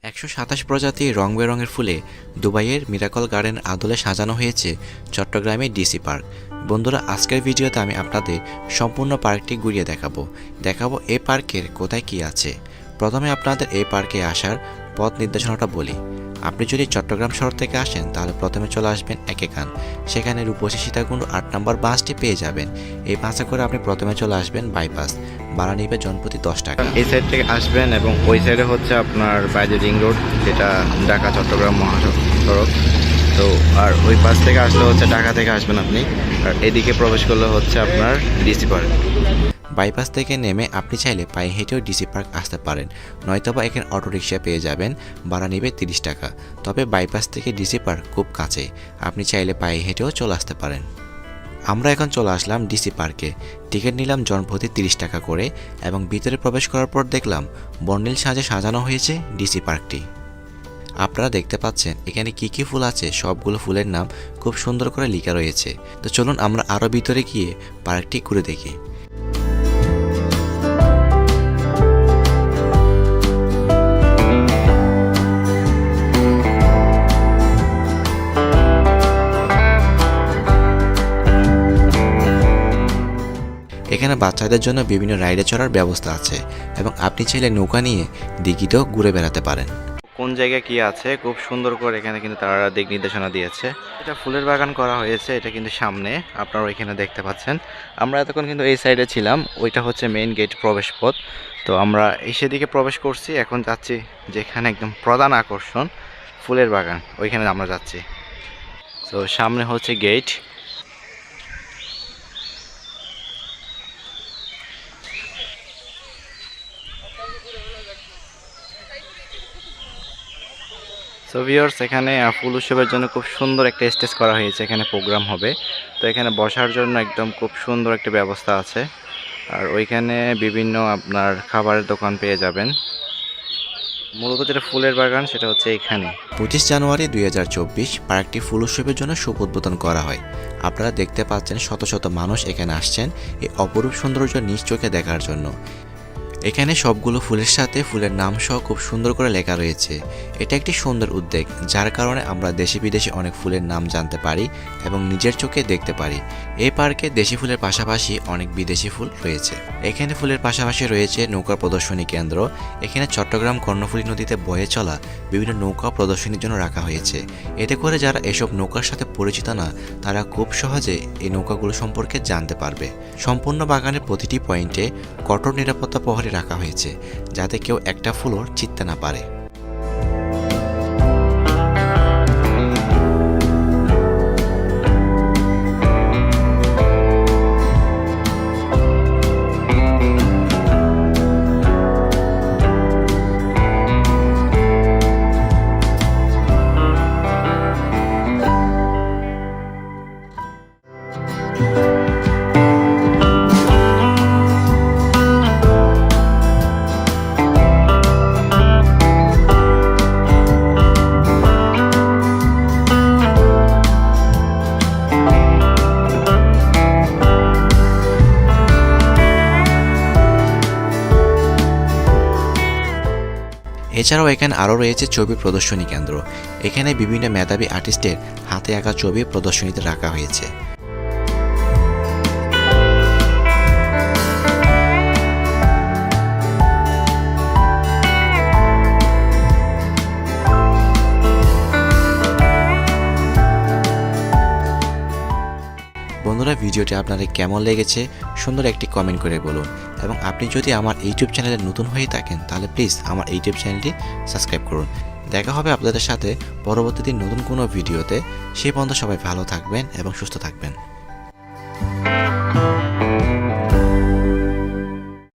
127 প্রজাতির রং-বেরঙের ফুলে দুবাইয়ের মিরাকল গার্ডেন আদলে সাজানো হয়েছে চট্টগ্রামের ডিসি পার্ক। বন্ধুরা, আজকের ভিডিওতে আমি আপনাদের সম্পূর্ণ পার্কটি ঘুরিয়ে দেখাবো এই পার্কের কোথায় কি আছে। প্রথমে আপনাদের এই পার্কে আসার পথ নির্দেশনাটা বলি। আপনি যদি চট্টগ্রাম শহর থেকে আসেন তাহলে প্রথমে চলে আসবেন একেকান, সেখানে রূপসী সীতাকুণ্ড 8 নম্বর বাসটি পেয়ে যাবেন। এই বাসে করে আপনি প্রথমে চলে আসবেন বাইপাস, ভাড়া নিবে জনপ্রতি 10 টাকা। এই সাইড থেকে আসবেন এবং ওই সাইডে হচ্ছে আপনার বাইরে রিং রোড, যেটা ঢাকা চট্টগ্রাম মহাসড়ক। তো আর ওই পাশ থেকে আসলে হচ্ছে ঢাকা থেকে আসবেন আপনি, আর এদিকে প্রবেশ করলে হচ্ছে আপনার ডিসি পার্ক। বাইপাস থেকে নেমে আপনি চাইলে পায়ে হেঁটেও ডিসি পার্ক আসতে পারেন, নয়তোবা এখানে অটোরিকশা পেয়ে যাবেন, ভাড়া নেবে 30 টাকা। তবে বাইপাস থেকে ডিসি পার্ক খুব কাছে, আপনি চাইলে পায়ে হেঁটেও চলে আসতে পারেন। আমরা এখন চলে আসলাম ডিসি পার্কে। টিকিট নিলাম জনপ্রতি 30 টাকা করে এবং ভিতরে প্রবেশ করার পর দেখলাম বর্ণিল সাজে সাজানো হয়েছে ডিসি পার্কটি। আপনারা দেখতে পাচ্ছেন এখানে কি কি ফুল আছে, সবগুলো ফুলের নাম খুব সুন্দর করে লেখা রয়েছে। তো চলুন আমরা আরও ভিতরে গিয়ে পার্কটি ঘুরে দেখি। এখানে বাচ্চাদের জন্য বিভিন্ন রাইডে চড়ার ব্যবস্থা আছে এবং আপনি চাইলে নৌকা নিয়ে দিঘিতেও ঘুরে বেড়াতে পারেন। কোন জায়গায় কি আছে খুব সুন্দর করে এখানে কিন্তু তারা দিক নির্দেশনা দিয়েছে। এটা ফুলের বাগান করা হয়েছে, এটা কিন্তু সামনে আপনারা এখানে দেখতে পাচ্ছেন। আমরা এতক্ষণ কিন্তু এই সাইডে ছিলাম, ওইটা হচ্ছে মেইন গেট, প্রবেশ পথ। তো আমরা এই সেদিকে প্রবেশ করছি, এখন যাচ্ছি যেখানে একদম প্রধান আকর্ষণ ফুলের বাগান, ওইখানে আমরা যাচ্ছি। তো সামনে হচ্ছে গেট। সো ভিউয়ার্স, এখানে ফুল উৎসবের জন্য খুব সুন্দর একটা স্টেজ করা হয়েছে, এখানে প্রোগ্রাম হবে। তো এখানে বসার জন্য একদম খুব সুন্দর একটা ব্যবস্থা আছে, আর ওইখানে বিভিন্ন আপনার খাবারের দোকান পেয়ে যাবেন। মূলত যেটা ফুলের বাগান সেটা হচ্ছে এখানে। 25 জানুয়ারি 2024 পার্কটি ফুল উৎসবের জন্য শুভ উদ্বোধন করা হয়। আপনারা দেখতে পাচ্ছেন শত শত মানুষ এখানে আসছেন এই অপরূপ সৌন্দর্য নিজ চোখে দেখার জন্য। এখানে সবগুলো ফুলের সাথে ফুলের নাম সহ খুব সুন্দর করে লেখা রয়েছে। এটা একটি সুন্দর উদ্যোগ, যার কারণে আমরা দেশি বিদেশি অনেক ফুলের নাম জানতে পারি এবং নিজের চোখে দেখতে পারি। এই পার্কে দেশি ফুলের পাশাপাশি অনেক বিদেশি ফুল রয়েছে। এখানে ফুলের পাশাপাশি রয়েছে নৌকা প্রদর্শনী কেন্দ্র। এখানে চট্টগ্রাম কর্ণফুলী নদীতে বয়ে চলা বিভিন্ন নৌকা প্রদর্শনীর জন্য রাখা হয়েছে। এতে করে যারা এসব নৌকার সাথে পরিচিত না, তারা খুব সহজে এই নৌকাগুলো সম্পর্কে জানতে পারবে। সম্পূর্ণ বাগানের প্রতিটি পয়েন্টে কঠোর নিরাপত্তা প্রহরী রাখা হয়েছে, যাতে কেউ একটা ফুলও ছিঁড়তে না পারে। এছাড়াও এখানে আরও রয়েছে ছবি প্রদর্শনী কেন্দ্র। এখানে বিভিন্ন মেধাবী আর্টিস্টের হাতে আঁকা ছবি প্রদর্শনীতে রাখা হয়েছে। বন্ধুরা, ভিডিওটি আপনাদের কেমন লেগেছে সুন্দর একটি কমেন্ট করে বলুন, এবং আপনি যদি আমার ইউটিউব চ্যানেলে নতুন হয়ে থাকেন তাহলে প্লিজ আমার ইউটিউব চ্যানেলটি সাবস্ক্রাইব করুন। দেখা হবে আপনাদের সাথে পরবর্তী দিন নতুন কোনো ভিডিওতে। সেই পর্যন্ত সবাই ভালো থাকবেন এবং সুস্থ থাকবেন।